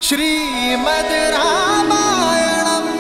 श्रीमद् रामायणम्।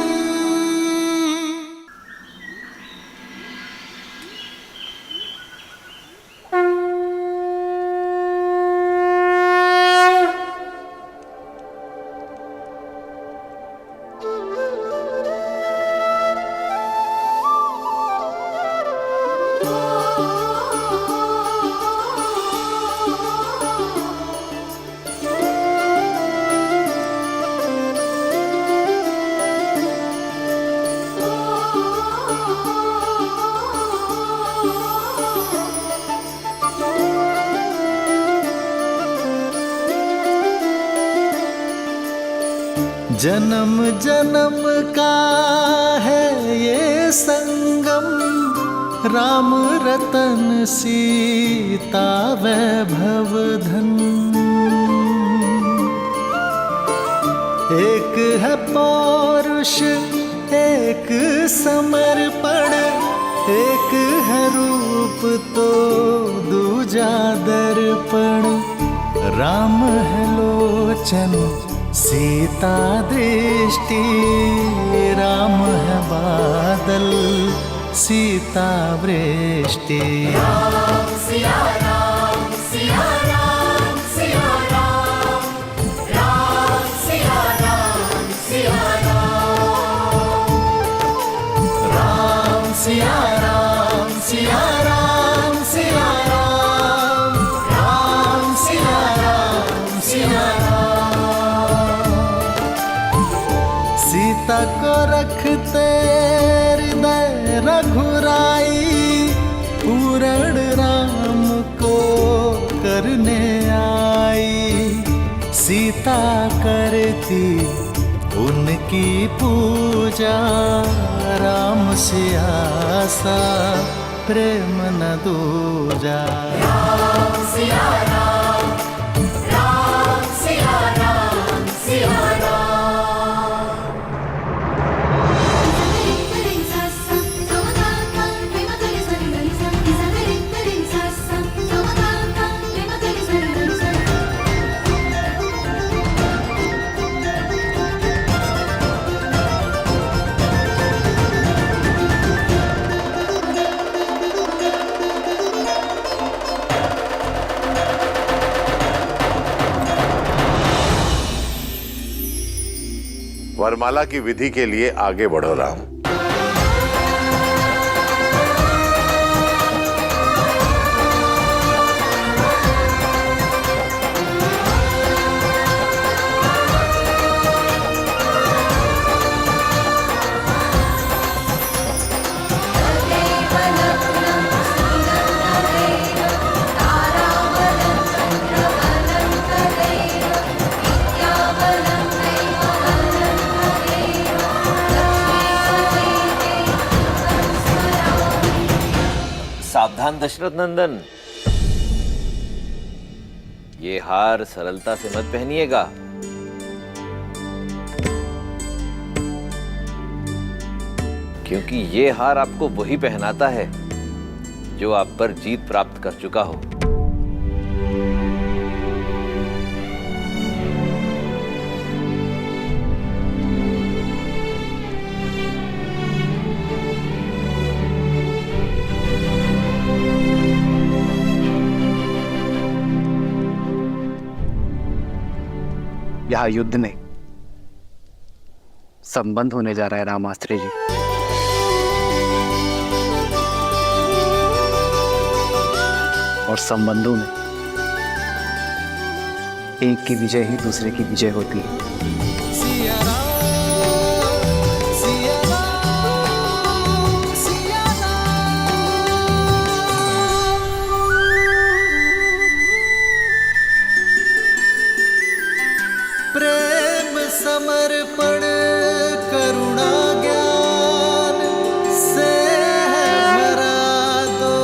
जन्म जन्म का है ये संगम, राम रतन सीता वैभव धन। एक है पौरुष एक समर्पण, एक है रूप तो दूजा दर्पण। राम है लोचन सीता दृष्टि, राम है बादल सीता वृष्टि। राम सिया राम सिया राम सिया राम, राम सिया राम सिया राम, राम सिया राम सिया राम सिया राम, राम सिया राम सिया राम। सीता को रखते हृदय रघुराई, पूर्ण राम को करने आई। सीता करती उनकी पूजा, राम से आसा प्रेम न दूजा। राम सिया राम, राम सिया राम सिया राम। वरमाला की विधि के लिए आगे बढ़ो राम। सावधान दशरथ नंदन, ये हार सरलता से मत पहनिएगा। क्योंकि ये हार आपको वही पहनाता है जो आप पर जीत प्राप्त कर चुका हो। यहाँ युद्ध में संबंध होने जा रहा है रामास्त्री जी। और संबंधों में एक की विजय ही दूसरे की विजय होती है। समर्पण करुणा ज्ञान से भरा दो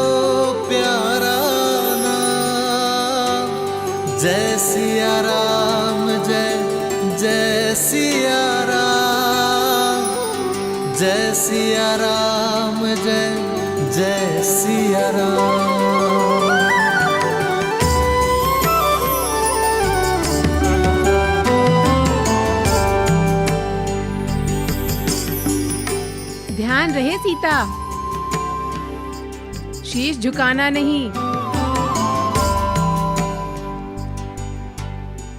प्यारा नाम। जय सिया राम जय जय सिया राम, जय सिया राम जय जय सिया राम। ध्यान रहे सीता, शीश झुकाना नहीं।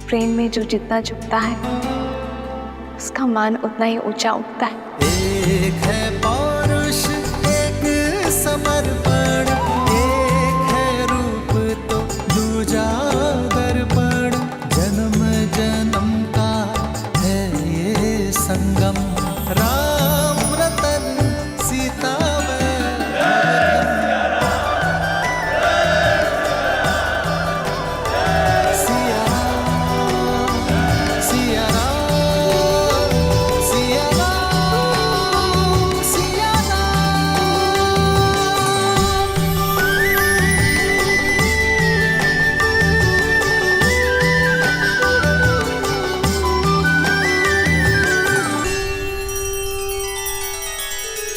प्रेम में जो जितना झुकता है उसका मान उतना ही ऊंचा उठता है। एक है पौरुष, एक समर्पण, एक है रूप तो दूजा दर्पण। जन्म जन्म का है ये संगम, राम रतन सीता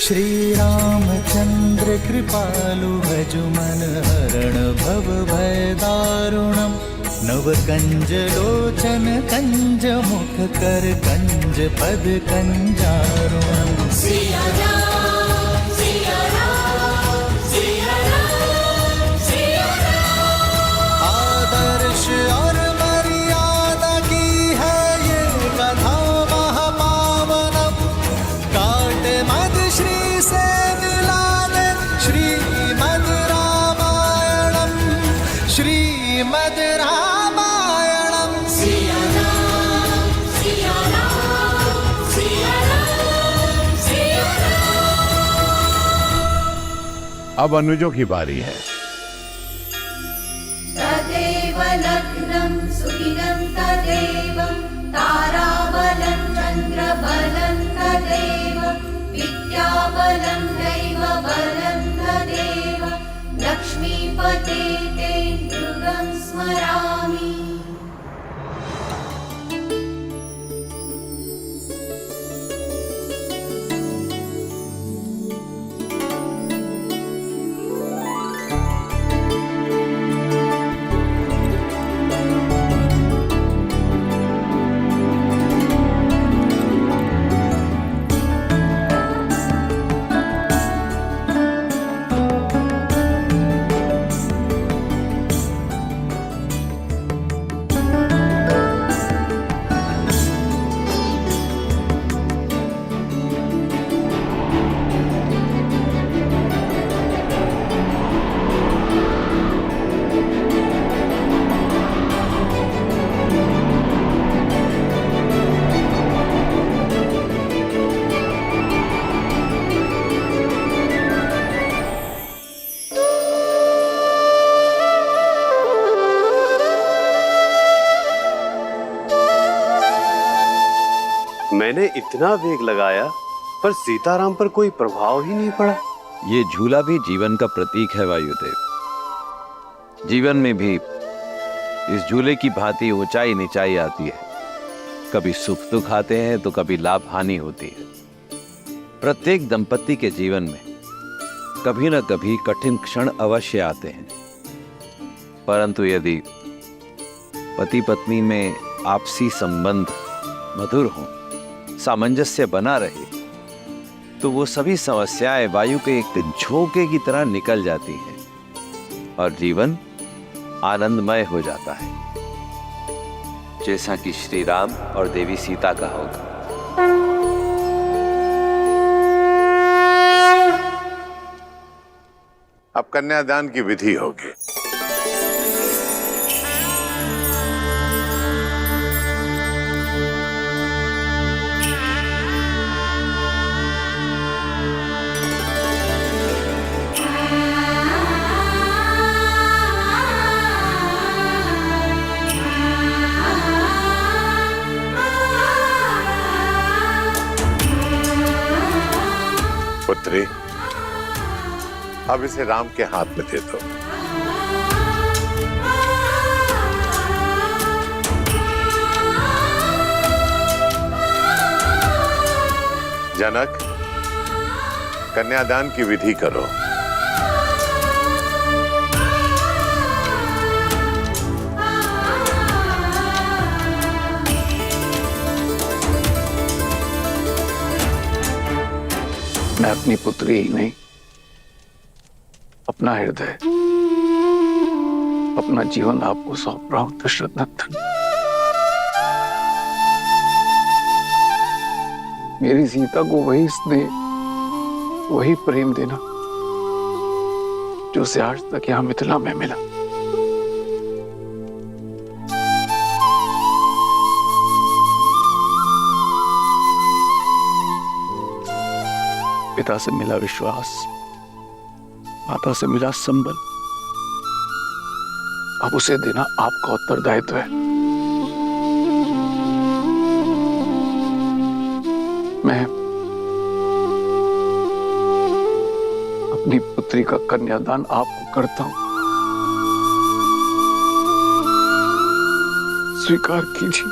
श्री रामचंद्र कृपालु भजु मन हरण भव भय दारुणम। नव कंज लोचन कंज मुख कर कंज पद कंजारुणम। सिया राम सिया राम सिया राम सिया राम। आदर्श और मर्यादा की है ये कथा महापावनम। काट मद श्री से मिला दे श्रीमद् रामायणम, श्रीमद् रामायणम। सिया राम सिया राम सिया राम सिया राम। अब अनुजों की बारी है। तदेव लग्नं सुदिनं तदेव ताराबलं चन्द्रबलं तदेव विद्याबलं दैवबलं तदेव लक्ष्मीपते ते दुर्गं स्मरामि। मैंने इतना वेग लगाया पर सीताराम पर कोई प्रभाव ही नहीं पड़ा। ये झूला भी जीवन का प्रतीक है वायुदेव। जीवन में भी इस झूले की भांति ऊंचाई नीचाई आती है। कभी सुख दुख आते हैं तो कभी लाभ हानि होती है। प्रत्येक दंपति के जीवन में कभी न कभी कठिन क्षण अवश्य आते हैं, परंतु यदि पति पत्नी में आपसी संबंध मधुर हो, सामंजस्य बना रहे, तो वो सभी समस्याएं वायु के एक झोंके की तरह निकल जाती हैं और जीवन आनंदमय हो जाता है, जैसा कि श्री राम और देवी सीता का होगा। अब कन्यादान की विधि होगी। पुत्री, अब इसे राम के हाथ में दे दो। जनक, कन्यादान की विधि करो। मैं अपनी पुत्री ही नहीं, अपना हृदय, अपना जीवन आपको सौंप रहा हूं दशरथ नंदन। मेरी सीता को वही स्नेह, वही प्रेम देना जो उसे आज तक यहां मिथिला में मिला। पिता से मिला विश्वास, माता से मिला संबल, अब उसे देना आपका उत्तरदायित्व है। मैं अपनी पुत्री का कन्यादान आपको करता हूं, स्वीकार कीजिए।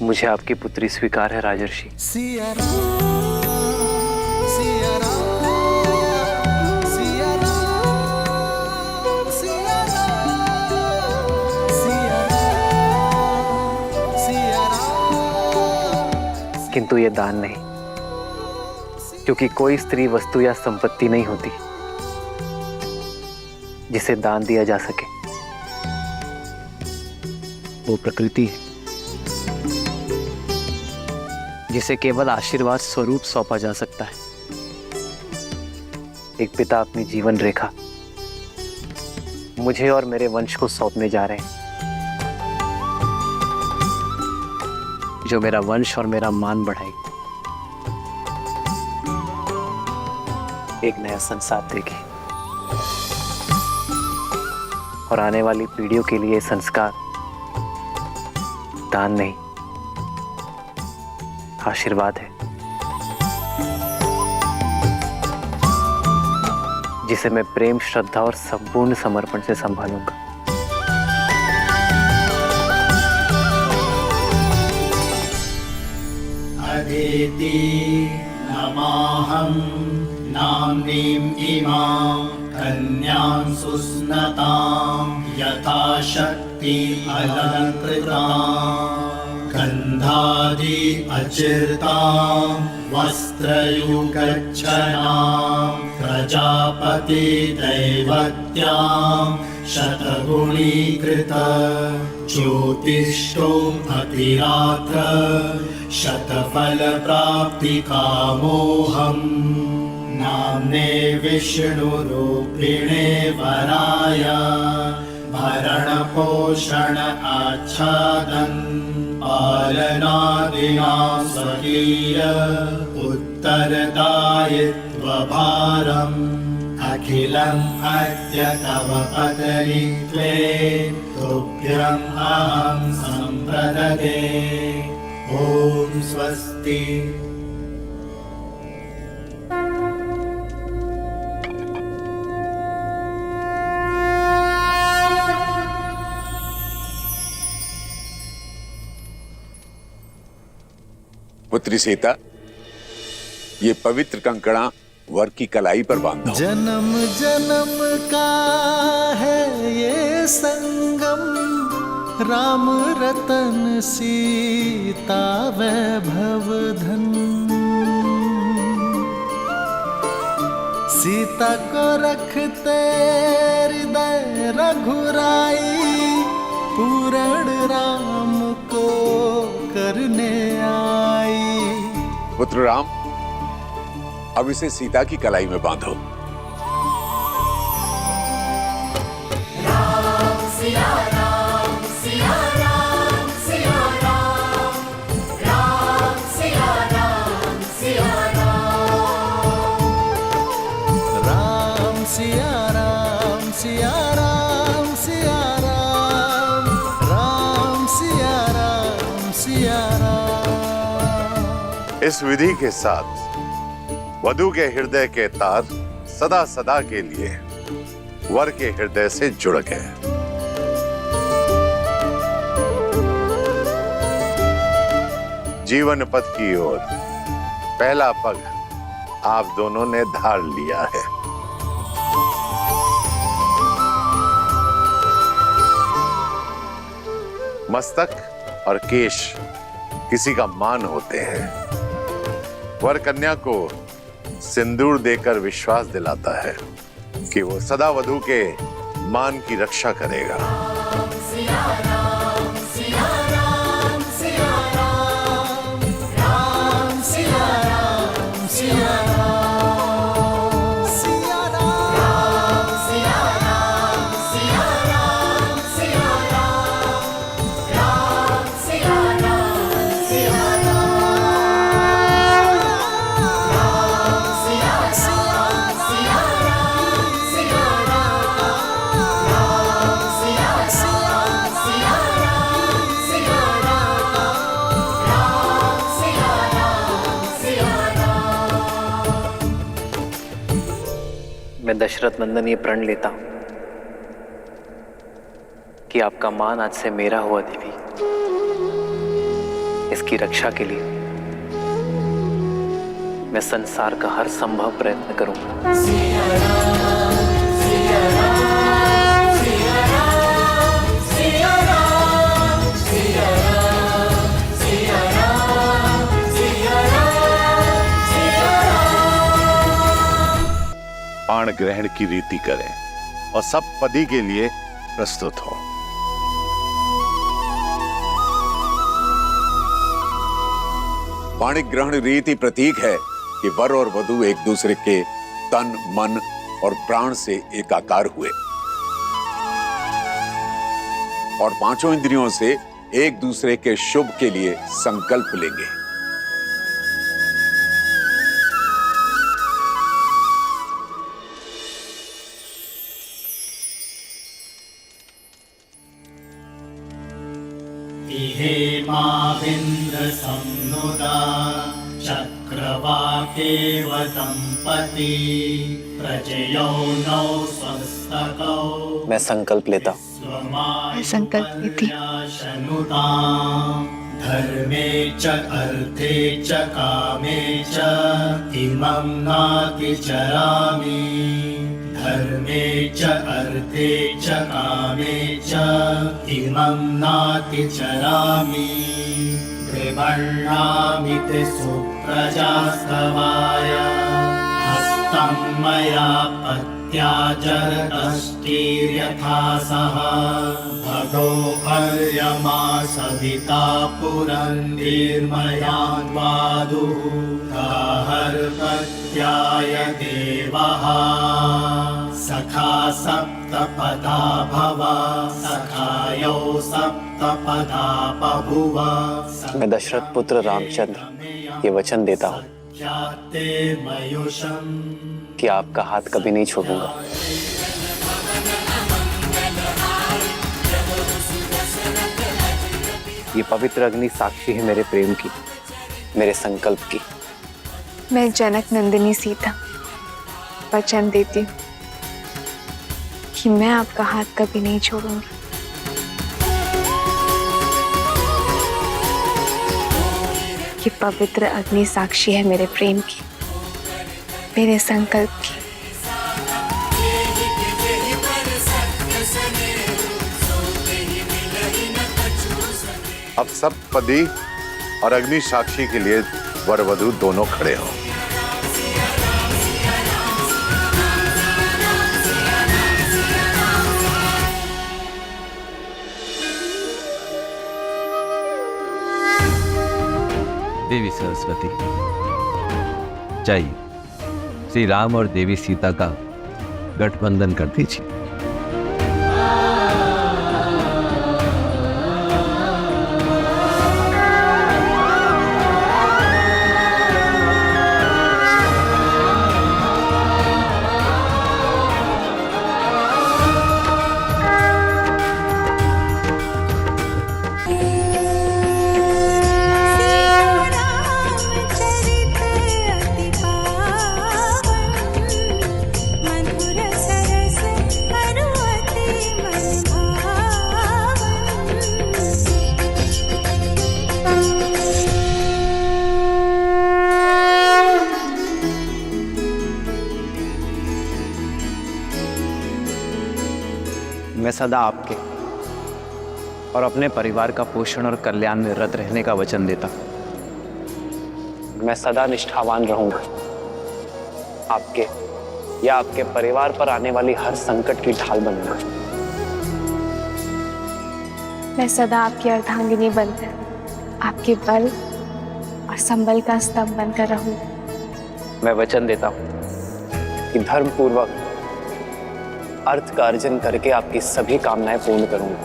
मुझे आपकी पुत्री स्वीकार है राजर्षि। सिया राम, सिया राम, सिया राम, सिया राम, सिया राम, सिया राम। किंतु ये दान नहीं, क्योंकि कोई स्त्री वस्तु या संपत्ति नहीं होती जिसे दान दिया जा सके। वो प्रकृति है जिसे केवल आशीर्वाद स्वरूप सौंपा जा सकता है। एक पिता अपनी जीवन रेखा मुझे और मेरे वंश को सौंपने जा रहे हैं, जो मेरा वंश और मेरा मान बढ़ाएगी, एक नया संसार देगी और आने वाली पीढ़ियों के लिए संस्कार दान नहीं, आशीर्वाद है, जिसे मैं प्रेम, श्रद्धा और संपूर्ण समर्पण से संभालूंगा। अदिति नमाहं नाम्नीं इमां कन्यां सुस्नतां यथाशक्ति अलङ्कृतां गन्धादि अचिर्तां वस्त्रयुगच्छनां प्रजापति दैवत्यां शतगुणीकृत ज्योतिष्ठो अतिरात्र शतफलप्राप्तिकामोऽहम् नाम्ने विष्णुरूपिणे वराय भरणपोषण आच्छादन् पालनादिना स्वकीय उत्तरदायित्वभारम् अखिलम् अद्य तव पदनीत्वे तुभ्यम् अहं सम्प्रददे। ॐ स्वस्ति। पुत्री सीता, ये पवित्र कंकड़ा वर की कलाई पर बांधो। जन्म जन्म का है ये संगम, राम रतन सीता वैभव धन। सीता को रखते हृदय रघुराई, पूर्ण राम को करने आई। पुत्र राम, अब इसे सीता की कलाई में बांधो। राम सिया राम, सिया राम, सिया राम, राम सिया राम, सिया राम, राम सिया राम, सिया राम, सिया राम, राम सिया राम, सिया राम। इस विधि के साथ वधू के हृदय के तार सदा सदा के लिए वर के हृदय से जुड़ गए। जीवन पथ की ओर पहला पग आप दोनों ने धार लिया है। मस्तक और केश किसी का मान होते हैं। वर कन्या को सिंदूर देकर विश्वास दिलाता है कि वो सदा वधू के मान की रक्षा करेगा। सिया राम सिया राम सिया राम राम सिया राम सिया राम सिया राम सिया राम सिया राम सिया राम राम सिया राम सिया राम राम सिया राम सिया राम सिया मैं दशरथ नंदन ये प्रण लेता हूं कि आपका मान आज से मेरा हुआ देवी। इसकी रक्षा के लिए मैं संसार का हर संभव प्रयत्न करूंगा। बाण ग्रहण की रीति करें और सब पदी के लिए प्रस्तुत हो। बाणिक ग्रहण रीति प्रतीक है कि वर और वधू एक दूसरे के तन, मन और प्राण से एकाकार हुए और पांचों इंद्रियों से एक दूसरे के शुभ के लिए संकल्प लेंगे। हेमाविन्द्र संनुदा चक्रवाकेव दंपती प्रजयो नौ स्वस्तकौ। मैं संकल्प लेता हूं। मैं संकल्प लेती। धर्मे च अर्थे च कामे च इमं नातिचरामि। धर्मे च अर्थे च कामे च इमं नातिचरामि। त्रिवर्णामिति सुप्रजास्तवाय हस्तं मया पत्या जरतष्टिर्यथा सह। भगो अर्यमा सविता पुरन्दीर्मयान्वादुः गाहर्पत्याय देवः। सखा सप्तपदा भव सखायो सप्तपदा बभुव। मैं दशरथ पुत्र रामचंद्र ये वचन देता हूं कि आपका हाथ कभी नहीं छोड़ूंगा। ये पवित्र अग्नि साक्षी है मेरे प्रेम की, मेरे संकल्प की। मैं जनक नंदिनी सीता वचन देती हूँ कि मैं आपका हाथ कभी नहीं छोड़ूंगी। ये पवित्र अग्नि साक्षी है मेरे प्रेम की, मेरे संकल्प की। अब सब पदी और अग्नि साक्षी के लिए वर वधू दोनों खड़े हों। देवी सरस्वती जाइए, श्री राम और देवी सीता का गठबंधन कर दीजिए। मैं सदा आपके और अपने परिवार का पोषण और कल्याण में रत रहने का वचन देता हूं। मैं सदा निष्ठावान रहूंगा, आपके या आपके परिवार पर आने वाली हर संकट की ढाल बनूंगा। मैं सदा आपकी अर्धांगिनी बनकर आपके बल और संबल का स्तंभ बनकर रहूंगी। मैं वचन देता हूं कि धर्म पूर्वक अर्थ का अर्जन करके आपकी सभी कामनाएं पूर्ण करूंगा।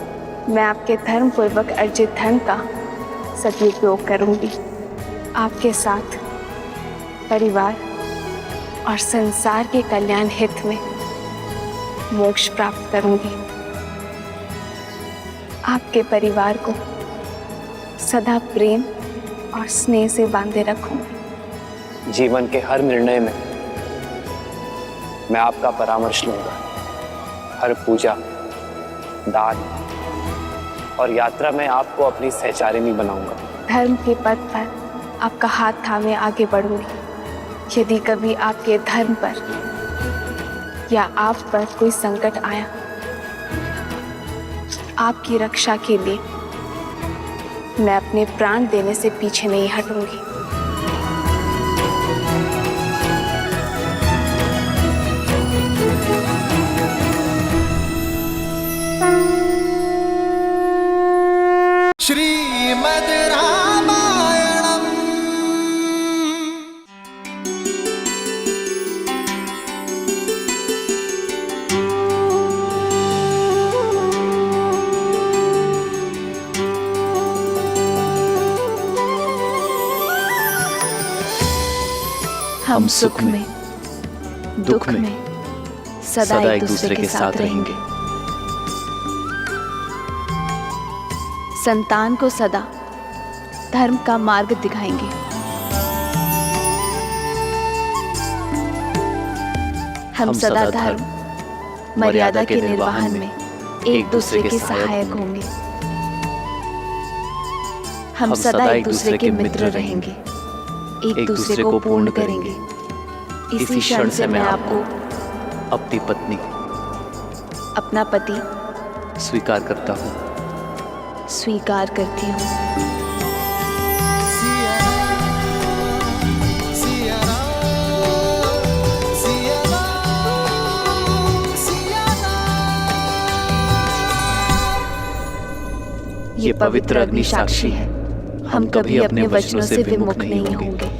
मैं आपके धर्म पूर्वक अर्जित धन का सदुपयोग करूंगी। आपके साथ परिवार और संसार के कल्याण हित में मोक्ष प्राप्त करूंगी। आपके परिवार को सदा प्रेम और स्नेह से बांधे रखूंगी। जीवन के हर निर्णय में मैं आपका परामर्श लूंगा। हर पूजा, दान और यात्रा में आपको अपनी सहचारिणी बनाऊंगा। धर्म के पथ पर आपका हाथ थामे आगे बढ़ूंगी। यदि कभी आपके धर्म पर या आप पर कोई संकट आया, आपकी रक्षा के लिए मैं अपने प्राण देने से पीछे नहीं हटूंगी। श्रीमद् रामायणम्। हम सुख में दुख में सदा एक दूसरे के साथ रहेंगे। संतान को सदा धर्म का मार्ग दिखाएंगे। हम सदा धर्म मर्यादा के निर्वहन में एक दूसरे के सहायक होंगे। हम सदा एक दूसरे के मित्र रहेंगे, एक दूसरे को पूर्ण करेंगे। इसी क्षण से मैं आपको अपनी पत्नी अपना पति स्वीकार करता हूँ। स्वीकार करती हूँ। ये पवित्र अग्नि साक्षी है, हम कभी अपने वचनों से विमुख नहीं होंगे।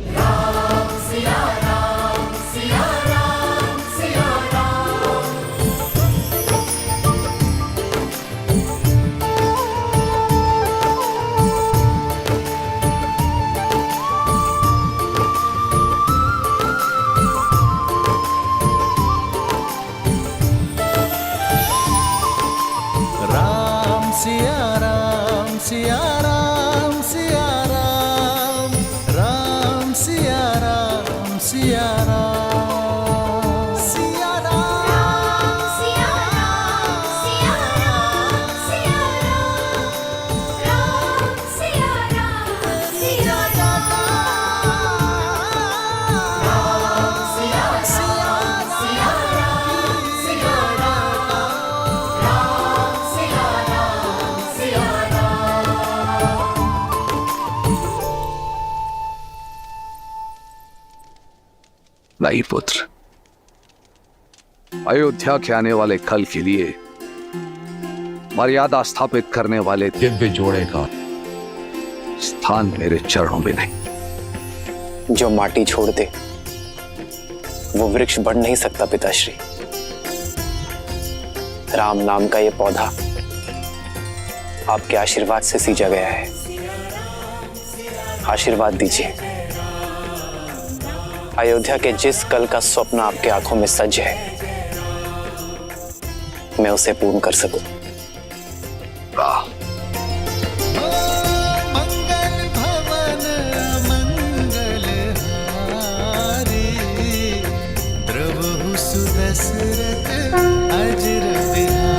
नहीं पुत्र, अयोध्या के आने वाले कल के लिए मर्यादा स्थापित करने वाले दिव्य जोड़े का स्थान मेरे चरणों में नहीं। जो माटी छोड़ दे वो वृक्ष बढ़ नहीं सकता पिताश्री। राम नाम का ये पौधा आपके आशीर्वाद से सींचा गया है। आशीर्वाद दीजिए, अयोध्या के जिस कल का स्वप्न आपके आंखों में सज है, मैं उसे पूर्ण कर सकूं। मंगल भवन मंगल हारी, द्रवहु सुदशरथ अजर बिहारी।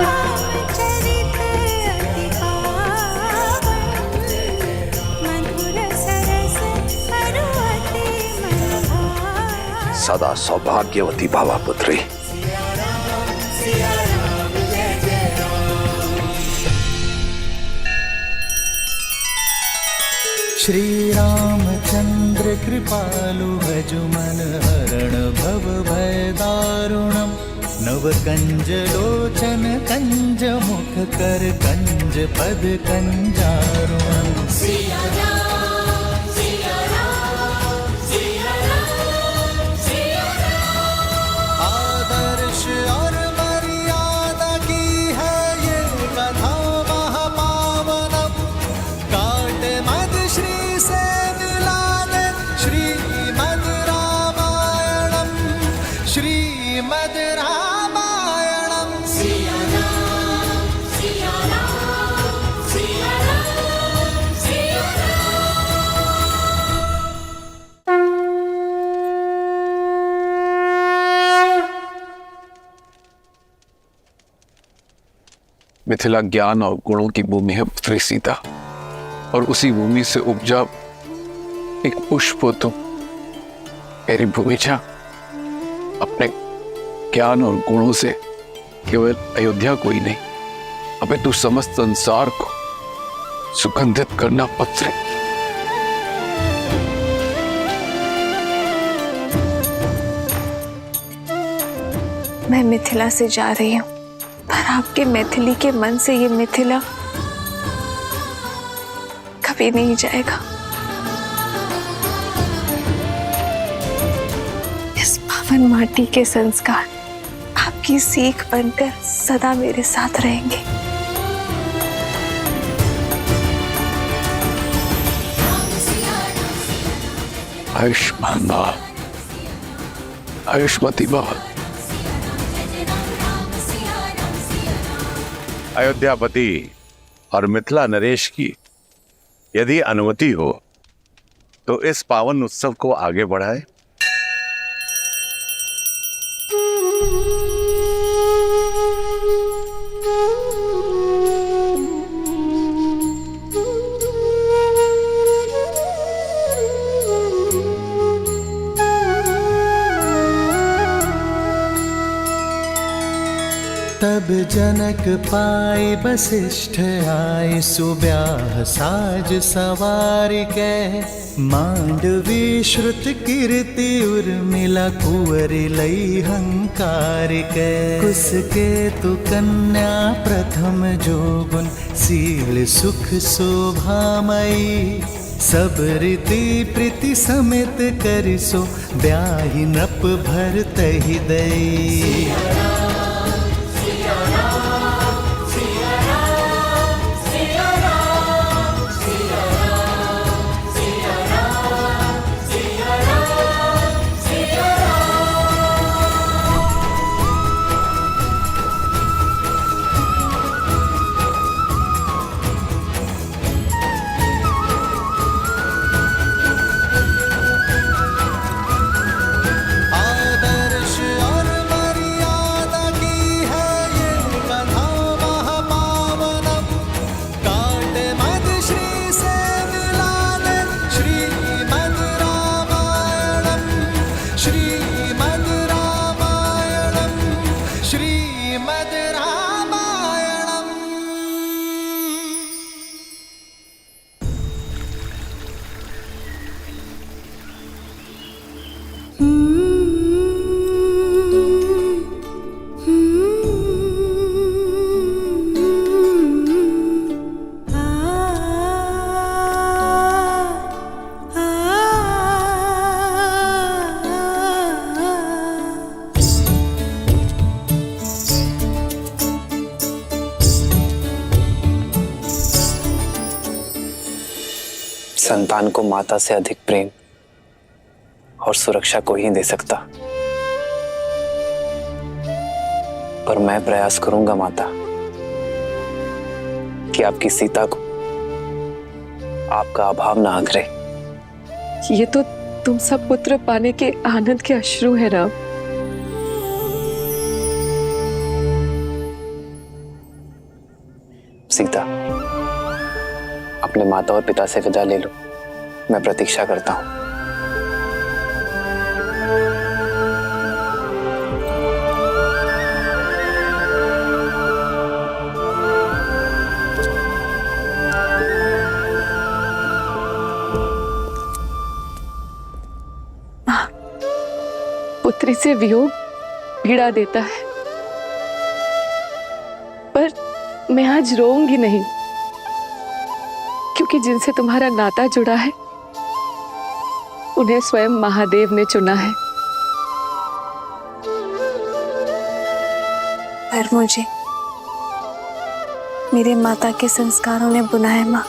सीतारामचरित अति पावन, मधुर सरस अरु अति मन भावन। सदा सौभाग्यवती भावा पुत्री। श्री रामचंद्र कृपालु भजु मन हरण भव भय दारुणम नव कंज लोचन कंज मुख कर कंज पद कंजारुणम। आदर्श और मर्यादा की है ये कथा महापावनम काट मद श्री से मिला दे श्रीमद् रामायणम श्रीमद् रामायणम। मिथिला ज्ञान और गुणों की भूमि है पुत्री सीता, और उसी भूमि से उपजा एक पुष्प हो तुम। मेरी भूमिजा अपने ज्ञान और गुणों से केवल अयोध्या को ही नहीं, अबे तू समस्त संसार को सुगंधित करना पुत्री। मैं मिथिला से जा रही हूँ, पर आपके मैथिली के मन से ये मिथिला कभी नहीं जाएगा। इस पावन माटी के संस्कार आपकी सीख बनकर सदा मेरे साथ रहेंगे। आयुष्मान भव, आयुष्मती भव। अयोध्यापति और मिथिला नरेश की यदि अनुमति हो तो इस पावन उत्सव को आगे बढ़ाए। तब जनक पाए वशिष्ठ आए सुब्याह साज सवार के मांडवी श्रुत कीर्ति उर्मिला कुंवर लई हंकार के कुसके तु कन्या प्रथम जोगुन सील सुख शोभामयी सब रीति प्रीति समेत करिसो ब्याहि नप भर तहि दई। संतान को माता से अधिक प्रेम और सुरक्षा कोई ही दे सकता, पर मैं प्रयास करूंगा माता कि आपकी सीता को आपका अभाव ना आघरे। ये तो तुम सब पुत्र पाने के आनंद के अश्रु है राम। सीता, अपने माता और पिता से विदा ले लो, मैं प्रतीक्षा करता हूं। पुत्री से वियोग पीड़ा देता है, पर मैं आज रोऊंगी नहीं, क्योंकि जिनसे तुम्हारा नाता जुड़ा है उन्हें स्वयं महादेव ने चुना है। पर मुझे मेरे माता के संस्कारों ने बुलाया माँ।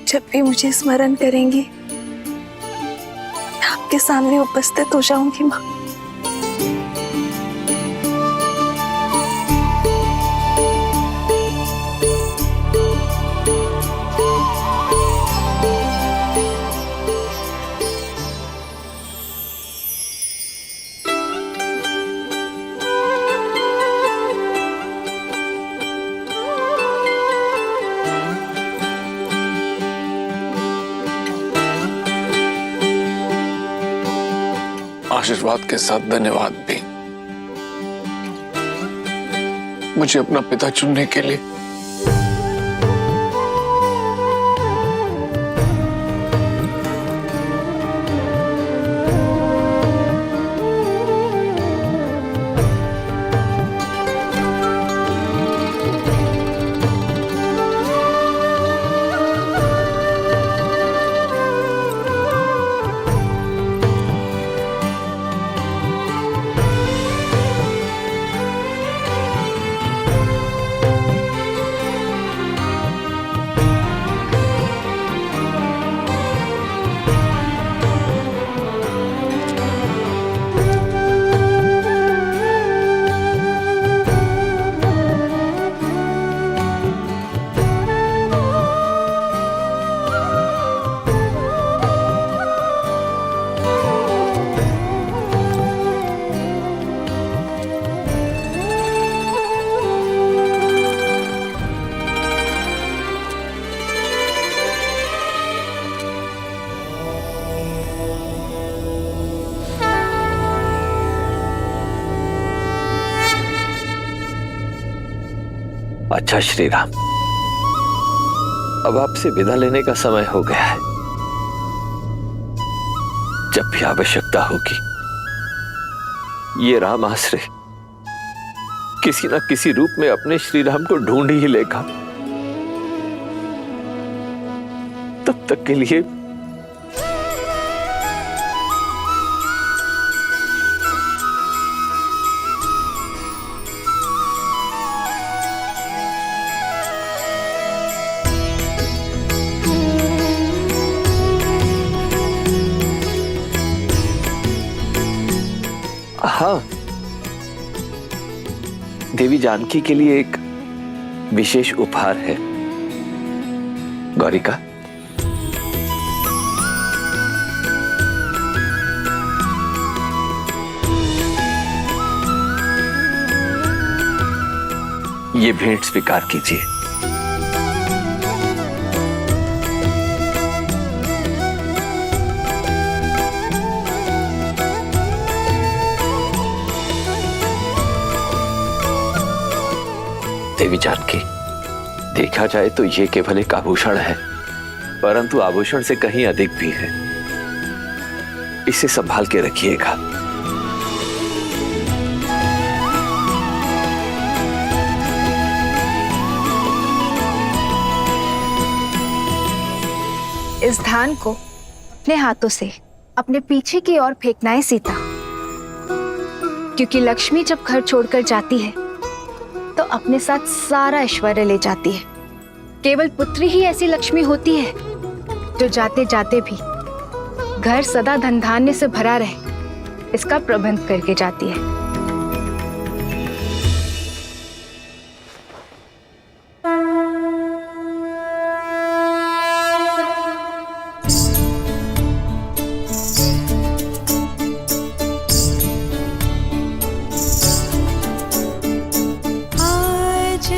जब भी मुझे स्मरण करेंगी मैं आपके सामने उपस्थित हो जाऊंगी माँ। आशीर्वाद के साथ धन्यवाद भी, मुझे अपना पिता चुनने के लिए। अच्छा श्री राम, अब आपसे विदा लेने का समय हो गया है। जब भी आवश्यकता होगी ये राम आश्रय किसी न किसी रूप में अपने श्री राम को ढूंढ ही लेगा। तब तक के लिए हाँ, देवी जानकी के लिए एक विशेष उपहार है। गौरिका, ये भेंट स्वीकार कीजिए। देवी जानकी, देखा जाए तो ये केवल एक आभूषण है, परंतु आभूषण से कहीं अधिक भी है। इसे संभाल के रखिएगा। इस धान को अपने हाथों से अपने पीछे की ओर फेंकना है सीता, क्योंकि लक्ष्मी जब घर छोड़कर जाती है तो अपने साथ सारा ऐश्वर्य ले जाती है। केवल पुत्री ही ऐसी लक्ष्मी होती है जो जाते जाते भी घर सदा धन धान्य से भरा रहे, इसका प्रबंध करके जाती है। आज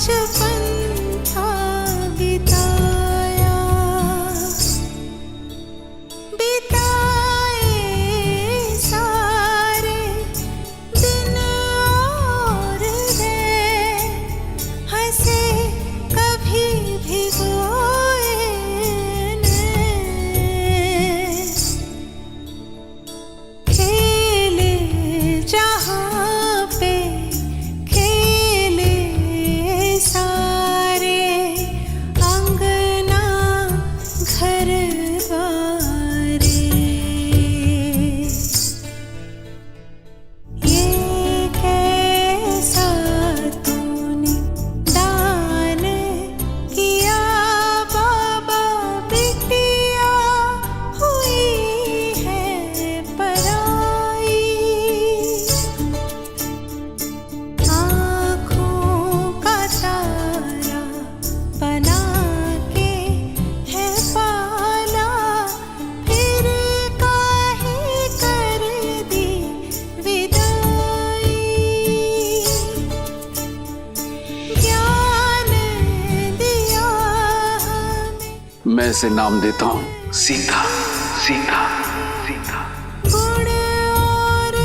बचपन था बिताया, बिताए सारे दिन और गए, हंसे कभी भिगोए खेले जहाँ पे खेले सारे, अंगना घर बारे। ये कैसा तूने दान किया बाबा, बिटिया हुई है पराई, आँखों का तारा बना के है पाला, फिर काहे कर दी विदाई। ज्ञान दिया हमें मैं इसे नाम देता हूँ सीता। सीता सीता गुण और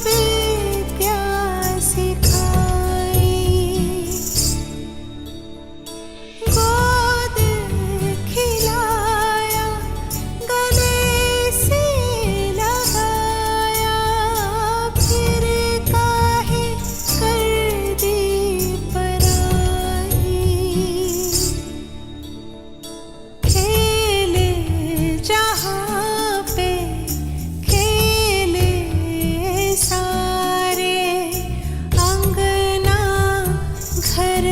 विद्या सिखाई, गोद खिलाया गले से लगाया, फिर काहे कर दी पराई। खेले जहाँ पे खेले सारे, अंगना घर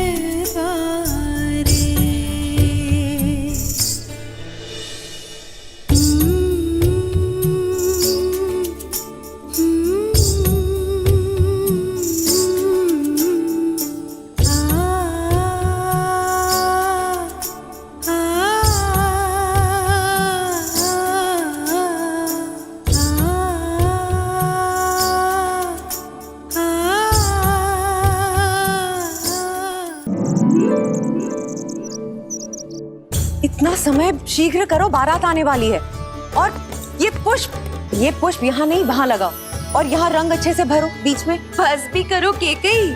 बारे। इतना समय शीघ्र करो, बारात आने वाली है। और ये पुष्प यहाँ नहीं वहाँ लगाओ, और यहाँ रंग अच्छे से भरो बीच में। बस भी करो केकई,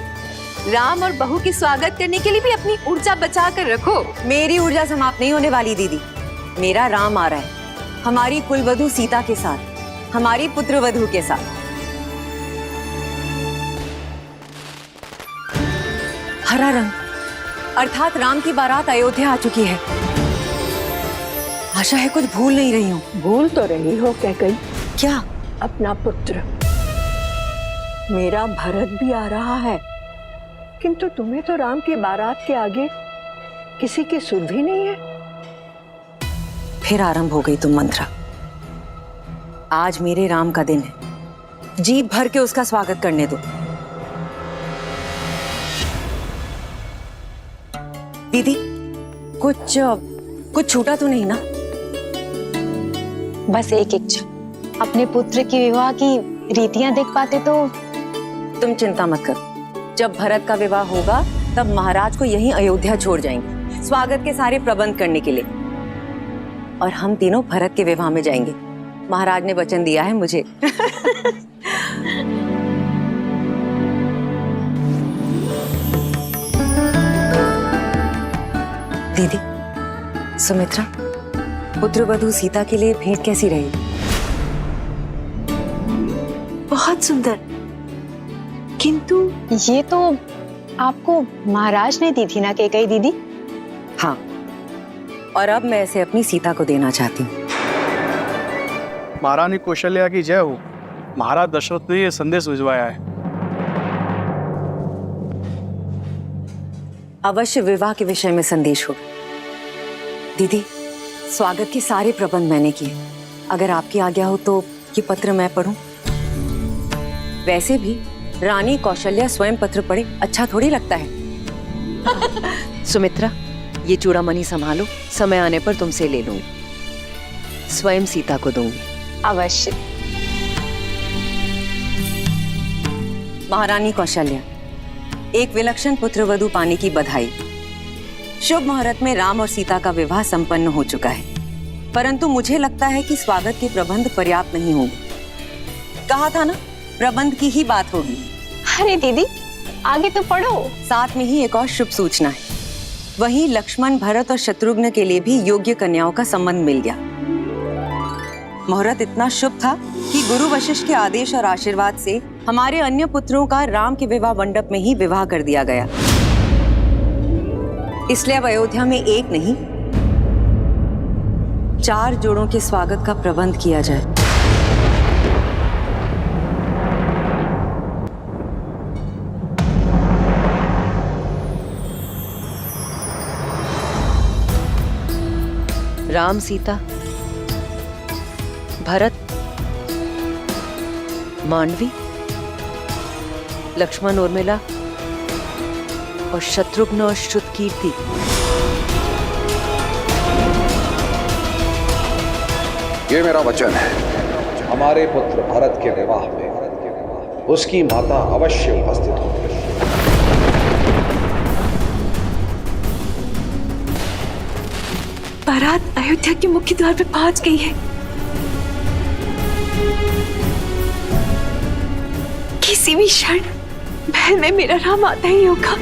राम और बहू की स्वागत करने के लिए भी अपनी ऊर्जा बचा कर रखो। मेरी ऊर्जा समाप्त नहीं होने वाली दीदी। मेरा राम आ रहा है हमारी कुलवधू सीता के साथ, हमारी पुत्रवधू के साथ। हरा रंग अर्थात राम की बारात अयोध्या आ चुकी है। आशा है कुछ भूल नहीं रही हूँ। भूल तो रही हो कैकई। क्या? अपना पुत्र। मेरा भरत भी आ रहा है, किंतु तुम्हें तो राम की बारात के आगे किसी की सुध भी नहीं है। फिर आरंभ हो गई तुम मंत्रा। आज मेरे राम का दिन है, जी भर के उसका स्वागत करने दो। दीदी कुछ छूटा तो नहीं ना? बस एक इच्छा, अपने पुत्र की विवाह की रीतियां देख पाते तो। तुम चिंता मत करो, जब भरत का विवाह होगा तब महाराज को यहीं अयोध्या छोड़ जाएंगे स्वागत के सारे प्रबंध करने के लिए, और हम तीनों भरत के विवाह में जाएंगे। महाराज ने वचन दिया है मुझे। दीदी, सुमित्रा, पुत्रवधू सीता के लिए भेंट कैसी रही? बहुत सुंदर, किंतु ये तो आपको महाराज ने दी थी ना कैकई दीदी? हाँ, और अब मैं इसे अपनी सीता को देना चाहती हूँ। महारानी कौशल्या की जय हो। महाराज दशरथ ने ये संदेश भिजवाया है। अवश्य विवाह के विषय में संदेश होगा। दीदी, स्वागत के सारे प्रबंध मैंने किए। अगर आपकी आज्ञा हो तो ये पत्र मैं पढूं? वैसे भी रानी कौशल्या स्वयं पत्र पढ़े अच्छा थोड़ी लगता है। सुमित्रा, ये चूड़ामणि संभालो, समय आने पर तुमसे ले लूंगी, स्वयं सीता को दूंगी। अवश्य। महारानी कौशल्या, एक विलक्षण पुत्रवधू पाने की बधाई। शुभ मुहूर्त में राम और सीता का विवाह संपन्न हो चुका है, परंतु मुझे लगता है कि स्वागत के प्रबंध पर्याप्त नहीं होंगे। कहा था ना, प्रबंध की ही बात होगी। अरे दीदी, आगे तो पढ़ो। साथ में ही एक और शुभ सूचना है। वहीं लक्ष्मण, भरत और शत्रुघ्न के लिए भी योग्य कन्याओं का संबंध मिल गया। मुहूर्त इतना शुभ था कि गुरु वशिष्ठ के आदेश और आशीर्वाद से हमारे अन्य पुत्रों का राम के विवाह मंडप में ही विवाह कर दिया गया। इसलिए अब अयोध्या में एक नहीं, 4 जोड़ों के स्वागत का प्रबंध किया जाए। राम, सीता, भरत, मांडवी, लक्ष्मण, उर्मिला और शत्रुघ्न और श्रुतकीर्ति। ये मेरा वचन है, हमारे पुत्र भरत के विवाह में उसकी माता अवश्य उपस्थित होगी। बारात अयोध्या के मुख्य द्वार पे पहुंच गई है। किसी भी क्षण महल में मेरा राम आता ही होगा।